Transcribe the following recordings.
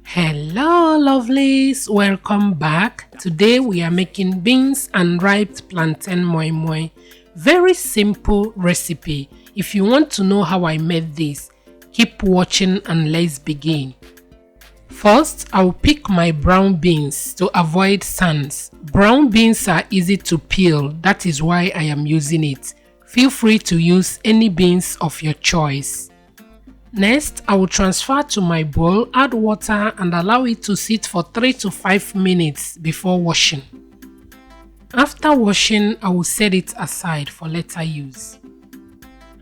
Hello lovelies, welcome back. Today we are making beans and ripe plantain moi-moi. Very simple recipe. If you want to know how I made this, keep watching and let's begin. First, I'll pick my brown beans to avoid sands. Brown beans are easy to peel, that is why I am using it. Feel free to use any beans of your choice. Next, I will transfer to my bowl, add water and allow it to sit for 3 to 5 minutes before washing. After washing, I will set it aside for later use.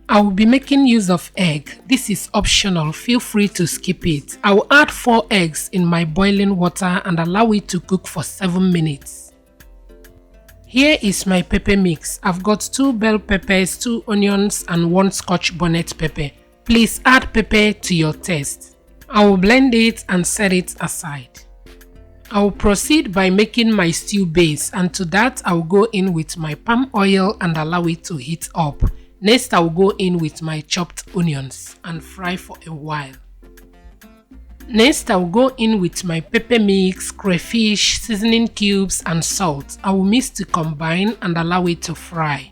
I will be making use of egg. This is optional, feel free to skip it. I will add 4 eggs in my boiling water and allow it to cook for 7 minutes. Here is my pepper mix. I've got 2 bell peppers, 2 onions and 1 scotch bonnet pepper. Please add pepper to your taste. I will blend it and set it aside. I will proceed by making my stew base, and to that I will go in with my palm oil and allow it to heat up. Next I will go in with my chopped onions and fry for a while. Next I will go in with my pepper mix, crayfish, seasoning cubes and salt. I will mix to combine and allow it to fry.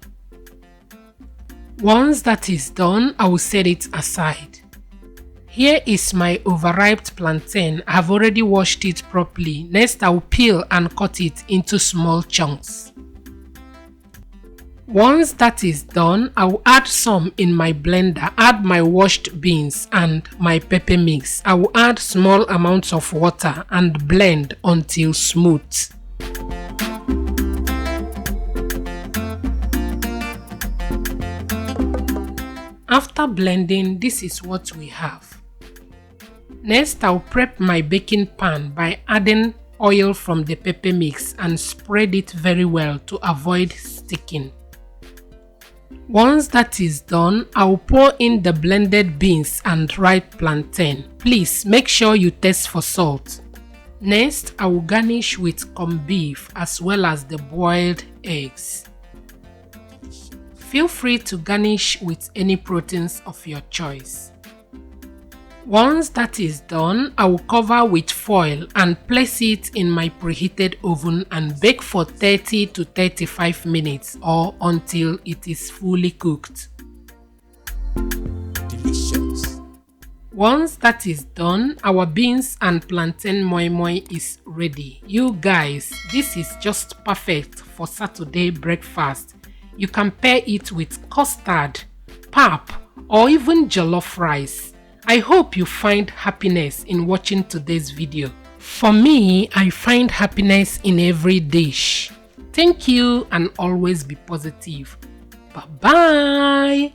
Once that is done, I will set it aside. Here is my overripe plantain. I have already washed it properly. Next I will peel and cut it into small chunks. Once that is done, I will add some in my blender, add my washed beans and my pepper mix. I will add small amounts of water and blend until smooth. After blending, this is what we have. Next, I'll prep my baking pan by adding oil from the pepper mix and spread it very well to avoid sticking. Once that is done, I'll pour in the blended beans and ripe plantain. Please make sure you taste for salt. Next, I will garnish with corned beef as well as the boiled eggs. Feel free to garnish with any proteins of your choice. Once that is done, I will cover with foil and place it in my preheated oven and bake for 30 to 35 minutes or until it is fully cooked. Delicious. Once that is done, our beans and plantain moi-moi is ready. You guys, this is just perfect for Saturday breakfast. You can pair it with custard, pap, or even jollof rice. I hope you find happiness in watching today's video. For me, I find happiness in every dish. Thank you and always be positive. Bye-bye.